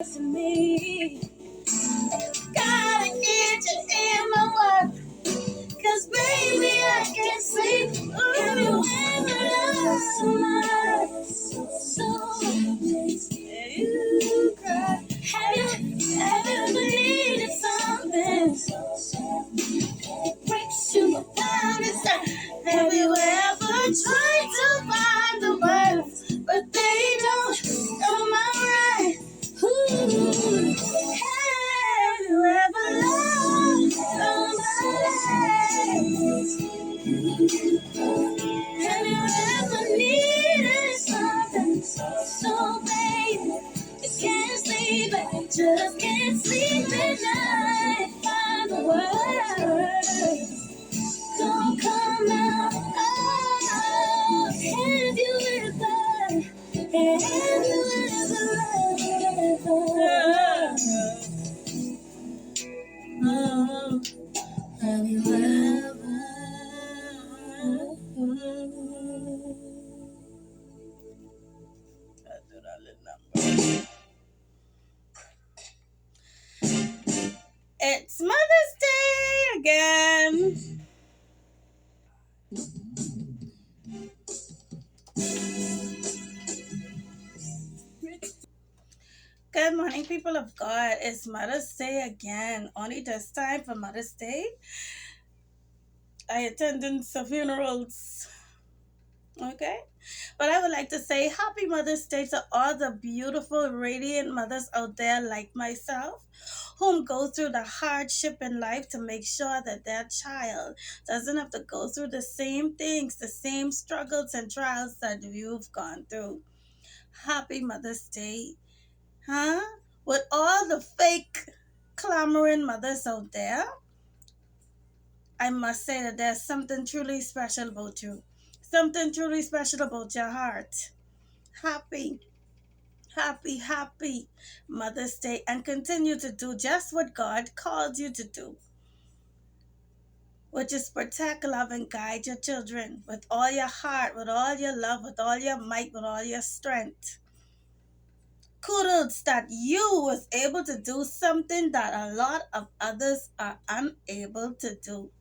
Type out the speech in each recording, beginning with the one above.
To me, gotta get you in my world, 'cause baby I can't sleep. Have you ever loved somebody so makes you cry? Have you ever needed something that breaks you down inside? Have you ever tried to find the words, but they don't come out right? Have you ever loved somebody? Have you ever needed something so bad you can't sleep, just can't sleep at night? Find the words, don't come out. Oh, have you ever? Have you ever? Oh, have you ever? It's Mother's Day again. Good morning, people of God. It's Mother's Day again. Only this time for Mother's Day, I attended some funerals. Okay? But I would like to say happy Mother's Day to all the beautiful, radiant mothers out there like myself, whom go through the hardship in life to make sure that their child doesn't have to go through the same things, the same struggles and trials that you've gone through. Happy Mother's Day. Huh? With all the fake clamoring mothers out there, I must say that there's something truly special about you. Something truly special about your heart. Happy, happy Mother's Day, and continue to do just what God called you to do, which is protect, love, and guide your children with all your heart, with all your love, with all your might, with all your strength. Kudos that you was able to do something that a lot of others are unable to do.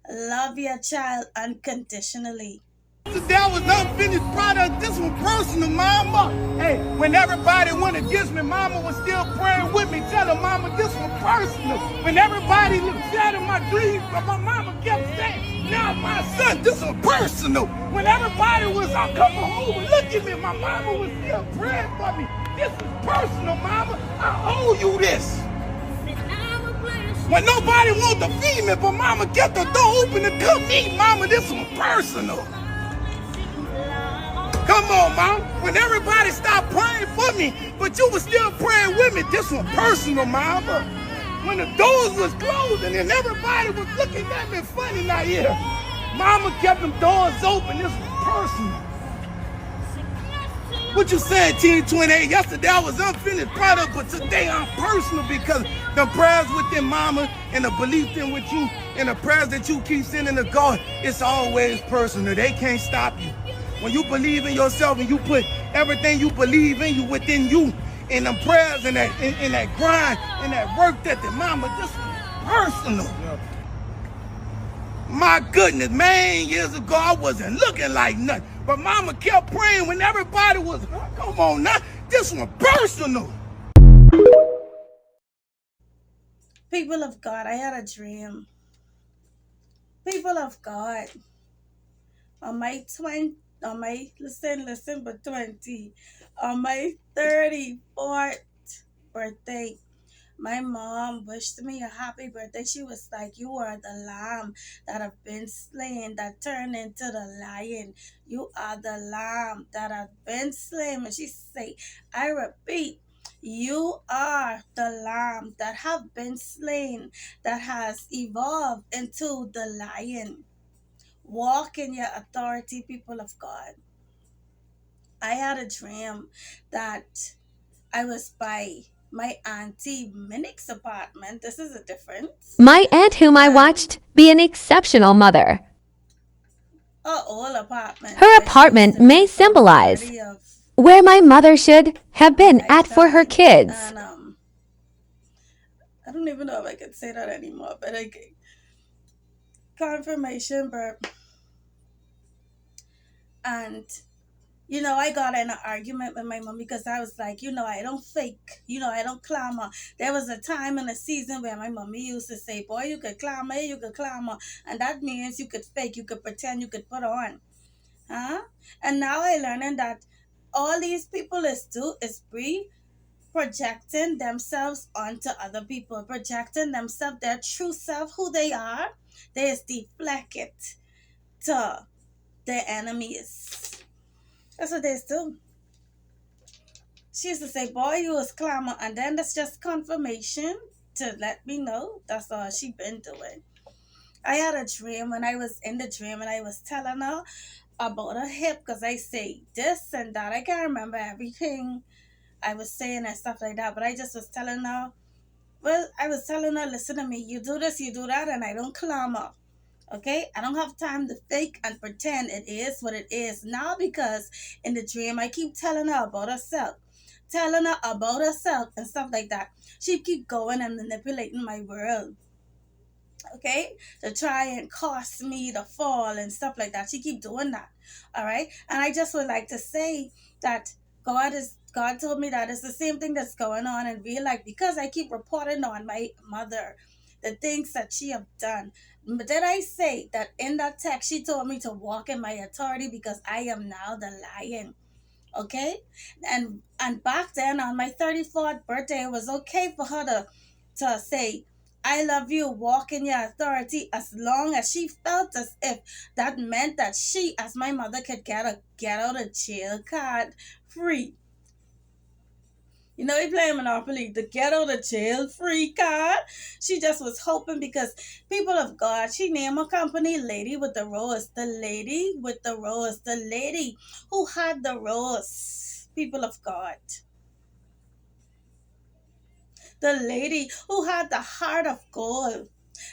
Love your child unconditionally. That was unfinished product. This was personal, mama. Hey, when everybody went against me, mama was still praying with me. Tell her, mama, this was personal. When everybody looked at my dreams, but my mama kept saying, now my son, this was personal. When everybody was out coming home and look at me, my mama was still praying for me. This is personal, mama. I owe you this. When nobody wanted to feed me, but mama kept the door open to come eat, mama, this was personal. Come on, Mom. When everybody stopped praying for me, but you were still praying with me, this was personal, Mama. When the doors was closing and everybody was looking at me funny now here, Mama kept them doors open. This was personal. What you said, T28? Yesterday I was unfinished product, but today I'm personal because the prayers within Mama and the belief in with you and the prayers that you keep sending to God, it's always personal. They can't stop you. When you believe in yourself and you put everything you believe in you within you, and the prayers and that grind and that work that the mama, this is personal. Yeah. My goodness, man, years ago I wasn't looking like nothing, but mama kept praying when everybody was, come on now, this was personal. People of God, I had a dream. People of God, on my 20, on my, listen, but 20, on my 34th birthday, my mom wished me a happy birthday. She was like, you are the lamb that have been slain, that turned into the lion. You are the lamb that have been slain. And she say, I repeat, you are the lamb that have been slain, that has evolved into the lion. Walk in your authority, people of God. I had a dream that I was by my auntie Minik's apartment. This is a difference. My aunt, whom I watched be an exceptional mother. Her old apartment. Her apartment may symbolize where my mother should have been like at for her that. kids. And I don't even know if I can say that anymore, but I confirmation, but and I got in an argument with my mom because I was like, I don't fake, I don't clamor. There was a time in a season where my mommy used to say, boy, you could clamor, you could clamor. And that means you could fake, you could pretend, you could put on. Huh? And now I learning that all these people is projecting themselves onto other people, projecting themselves, their true self, who they are. They is deflect it to their enemies. That's what they do. She used to say, boy, you was clamor. And then that's just confirmation to let me know that's all she been doing. I had a dream when I was in the dream and I was telling her about her hip because I say this and that. I can't remember everything I was saying and stuff like that, but I just was telling her, I was telling her, listen to me, you do this, you do that, and I don't clamor. Okay, I don't have time to fake and pretend. It is what it is now, because in the dream I keep telling her about herself, and stuff like that. She keep going and manipulating my world, okay, to try and cause me to fall and stuff like that. She keep doing that. All right, and I just would like to say that God told me that it's the same thing that's going on in real life, because I keep reporting on my mother the things that she have done. But did I say that in that text she told me to walk in my authority because I am now the lion? Okay, and back then on my 34th birthday, it was okay for her to say, I love you, walk in your authority, as long as she felt as if that meant that she, as my mother, could get a get out of jail card free. We play Monopoly, the get out of jail free card. She just was hoping, because people of God, she named a company Lady with the Rose. The lady with the rose. The lady who had the rose. People of God. The lady who had the heart of gold,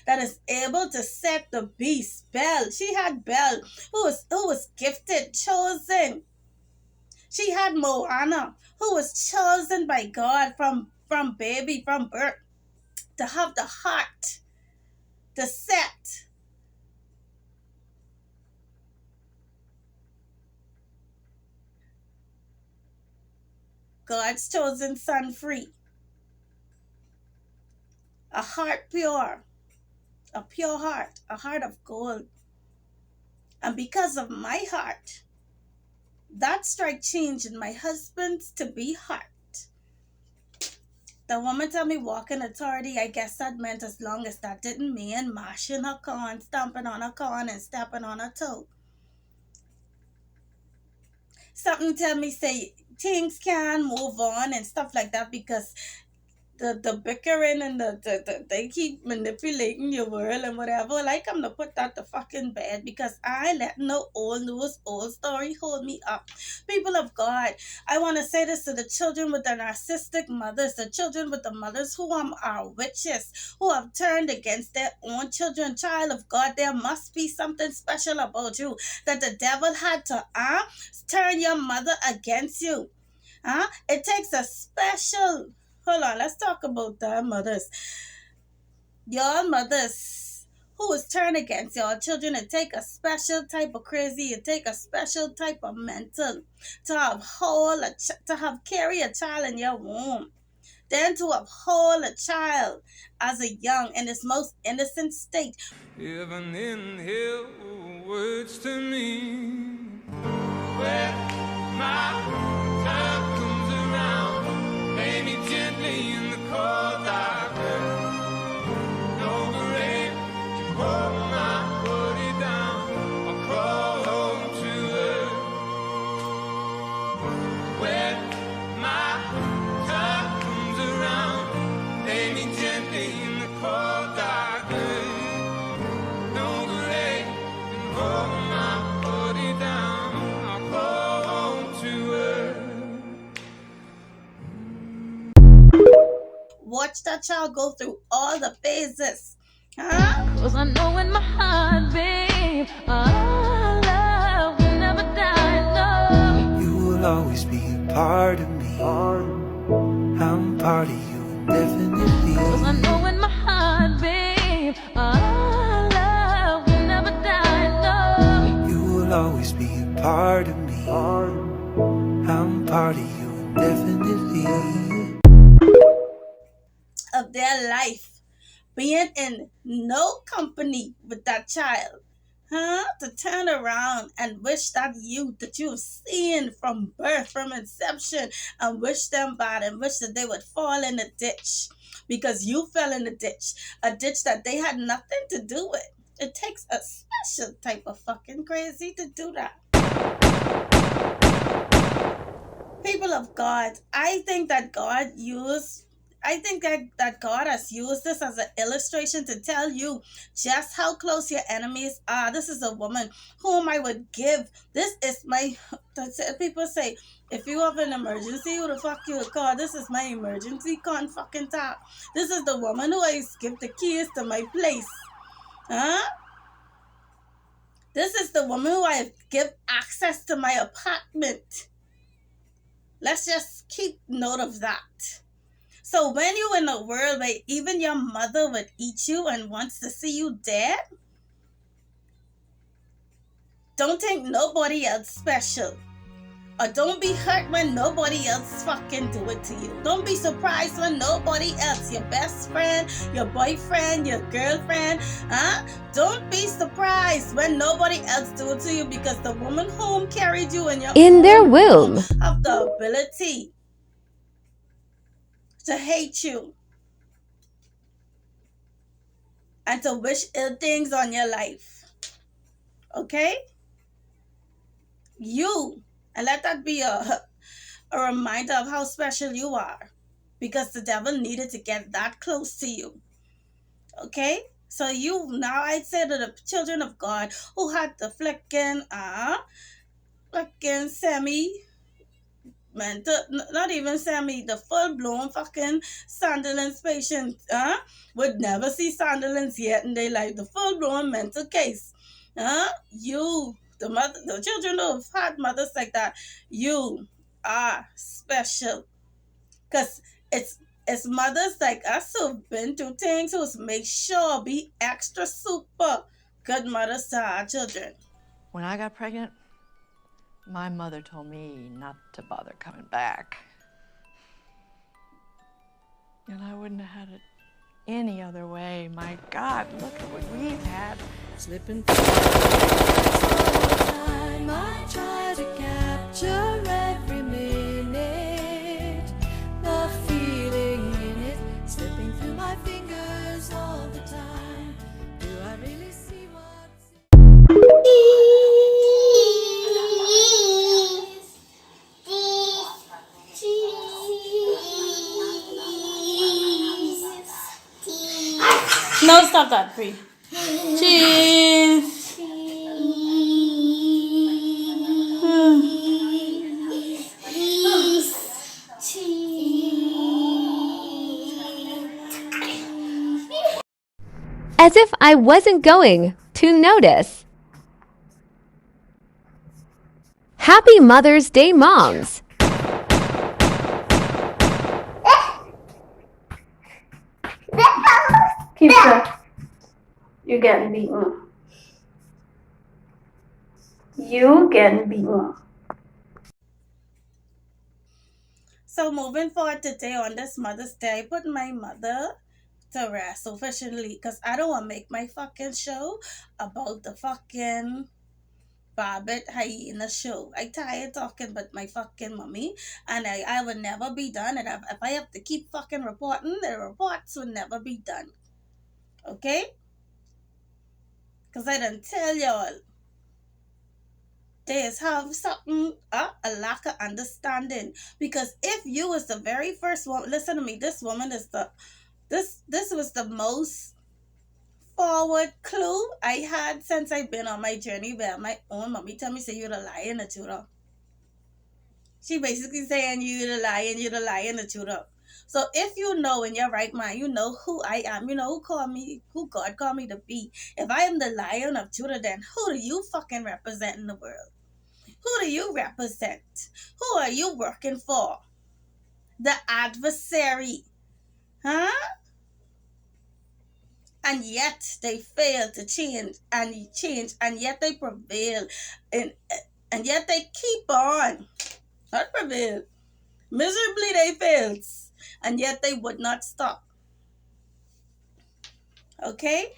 that is able to set the beast Belle. She had Belle, who was gifted, chosen. She had Moana, who was chosen by God from birth, to have the heart, to set God's chosen son free. A heart pure, a pure heart, a heart of gold. And because of my heart, that strike changed in my husband's to be heart. The woman told me walk in authority. I guess that meant, as long as that didn't mean mashing her corn, stomping on her corn, and stepping on her toe. Something tell me say things can move on and stuff like that, because the bickering and they keep manipulating your world and whatever. Like, I'm gonna put that to fucking bed, because I let no old news, old story hold me up. People of God, I want to say this to the children with the narcissistic mothers, the children with the mothers who are witches, who have turned against their own children. Child of God, there must be something special about you, that the devil had to turn your mother against you. It takes a special. Hold on, let's talk about the mothers. Your mothers who is turned against your children. It take a special type of crazy. It take a special type of mental to have carry a child in your womb. Then to uphold a child as a young in its most innocent state. Even in hell, words to me. Where my time comes around, lay me gently in the cold dark earth. No rain can hold my body down. I'll crawl home to earth. Where my time comes around, lay me gently in the cold dark earth. No rain can hold my body down. I'll crawl home to earth. Watch that child go through all the phases. Huh? Cause I know in my heart, babe, our love will never die, no. You will always be part of me. I'm part of you indefinitely. 'Cause I know in my heart, babe, our love will never die, no. You will always be a part of me. I'm part of you indefinitely. Of their life being in no company with that child, to turn around and wish that youth that you've seen from birth, from inception, and wish them bad and wish that they would fall in a ditch because you fell in a ditch that they had nothing to do with. It takes a special type of fucking crazy to do that. People of God, I think that God has used this as an illustration to tell you just how close your enemies are. This is a woman whom I would give. This is my. People say, if you have an emergency, who the fuck you would call? This is my emergency contact. This is the woman who I give the keys to my place. This is the woman who I give access to my apartment. Let's just keep note of that. So when you're in a world where even your mother would eat you and wants to see you dead, don't think nobody else special. Or don't be hurt when nobody else fucking do it to you. Don't be surprised when nobody else, your best friend, your boyfriend, your girlfriend, don't be surprised when nobody else do it to you, because the woman whom carried you in your In their womb. have the ability to hate you and to wish ill things on your life. Okay? And let that be a reminder of how special you are, because the devil needed to get that close to you. Okay? So I'd say to the children of God who had the flicking semi mental, not even semi, the full-blown fucking Sunderland's patient, would never see Sunderland's yet in their life, the full-blown mental case. The children who've had mothers like that, you are special. Because it's mothers like us who've been through things, who's make sure be extra super good mothers to our children. When I got pregnant, my mother told me not to bother coming back. And I wouldn't have had it any other way. My God, look at what we've had. Slipping through time, I try to capture every minute, the feeling in it, slipping through my fingers all the time. Do I really see what's No, stop that, Bree. Cheese. As if I wasn't going to notice. Happy Mother's Day, moms! Keep that. You're getting beaten. So moving forward today on this Mother's Day, I put my mother to rest officially, because I don't want to make my fucking show about the fucking Barbet hyena show. I tired talking about my fucking mommy, and I will never be done. And if I have to keep fucking reporting, the reports will never be done. Okay? Because I done tell y'all, there's have something, a lack of understanding. Because if you was the very first woman, listen to me, this woman is this was the most forward clue I had since I've been on my journey where my own mommy tell me, say, you're the lion, the tutor. She basically saying, you're the lion, the tutor. So if you know in your right mind, you know who I am, you know who God called me to be. If I am the lion of Judah, then who do you fucking represent in the world? Who do you represent? Who are you working for? The adversary. Huh? And yet they fail to change, and yet they prevail, and and yet they keep on, not prevail, miserably they fail, and yet they would not stop. Okay.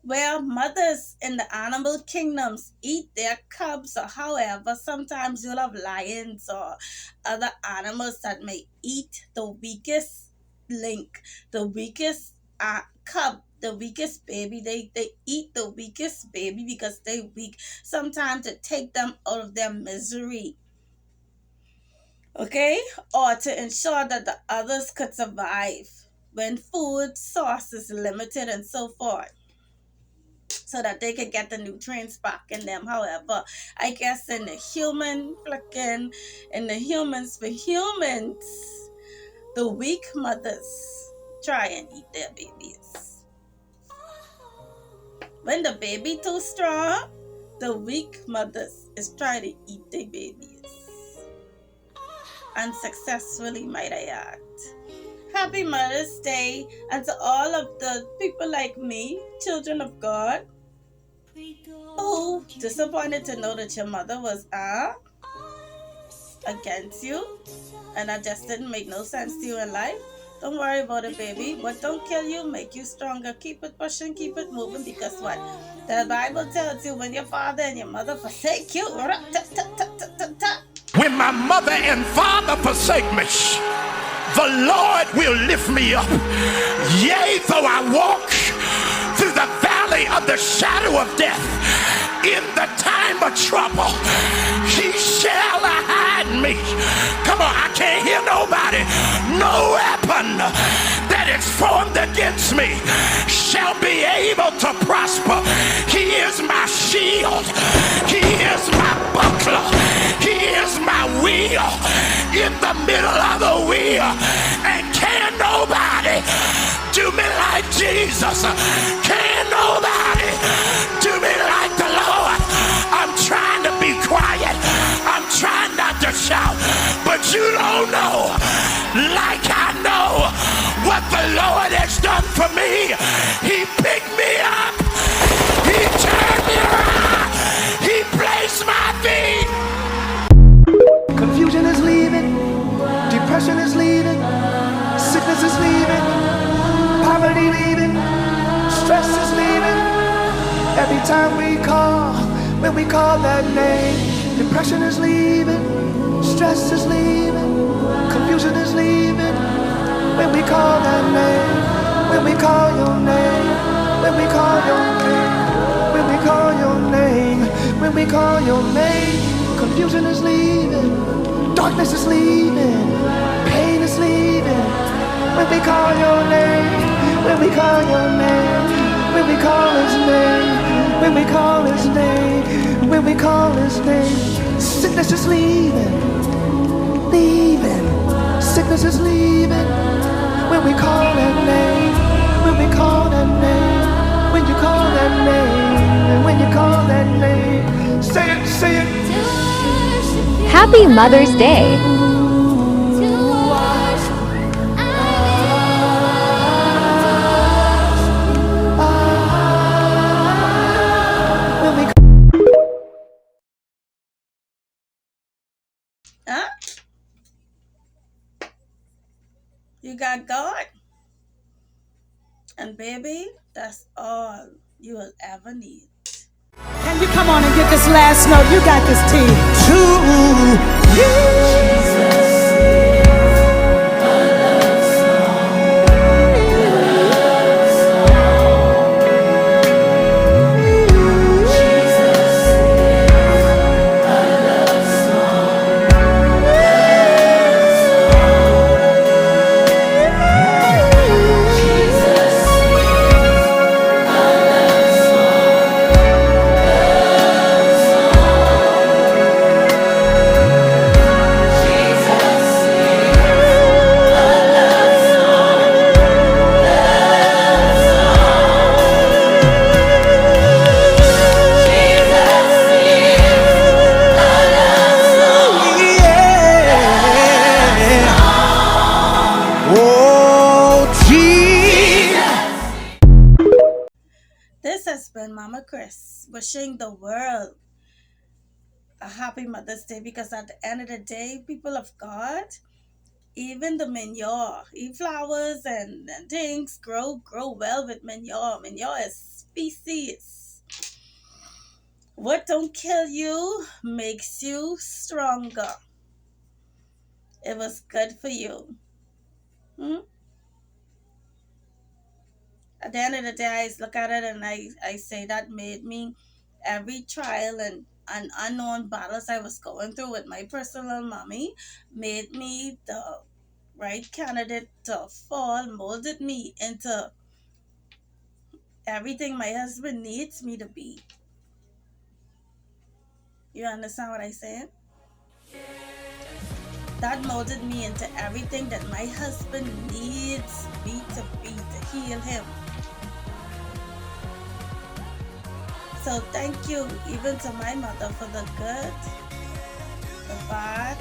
Well, mothers in the animal kingdoms eat their cubs, or however, sometimes you'll have lions or other animals that may eat the weakest link, the weakest cub, the weakest baby. They eat the weakest baby because they're weak, sometimes to take them out of their misery. Okay? Or to ensure that the others could survive when food source is limited and so forth, so that they could get the nutrients back in them. However, I guess in the humans for humans, the weak mothers try and eat their babies. When the baby too strong, the weak mothers is trying to eat their babies. Unsuccessfully, might I add. Happy Mother's Day, and to all of the people like me, children of God, who disappointed to know that your mother was against you, and that just didn't make no sense to you in life. Don't worry about it, baby. What don't kill you, make you stronger. Keep it pushing, keep it moving, because what? The Bible tells you, when your father and your mother forsake you, When my mother and father forsake me, the Lord will lift me up. Yea, though I walk through the valley of the shadow of death, in the time of trouble, he shall hide me. Come on, I can't hear nobody. No weapon that is formed against me shall be able to prosper. He is my shield. He is my buckler. He is my wheel in the middle of the wheel. And can nobody do me like Jesus? Can nobody do me like the Lord? I'm trying to be quiet. I'm trying not to shout. But you don't know, like I know, what the Lord has done for me. He picked me up. He turned me around. He placed my feet. Confusion is leaving, depression is leaving, sickness is leaving, poverty leaving, stress is leaving. Every time we call, when we call that name, depression is leaving, stress is leaving, confusion is leaving. When we call that name, when we call your name, when we call your name, when we call your name, when we call your name. Confusion is leaving, darkness is leaving, pain is leaving. When we call your name, when we call your name, when we call his name, when we call his name, when we call his name. Sickness is leaving, leaving, sickness is leaving. When we call that name, when we call that name, when you call that name, when you call that name. Say it, say it. Happy Mother's Day. Huh? You got God. And baby, that's all you will ever need. Can you come on and get this last note? You got this, team. To you. Mama Chris, wishing the world a happy Mother's Day, because at the end of the day, people of God, even the manure, flowers and things grow well with manure. Manure is species. What don't kill you makes you stronger. It was good for you. Hmm? At the end of the day, I look at it and I say that made me, every trial and unknown battles I was going through with my personal mommy, made me the right candidate to fall, molded me into everything my husband needs me to be. You understand what I'm saying? That molded me into everything that my husband needs me to be to heal him. So thank you even to my mother for the good, the bad,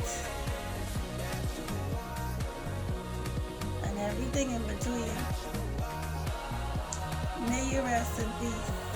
and everything in between. May you rest in peace.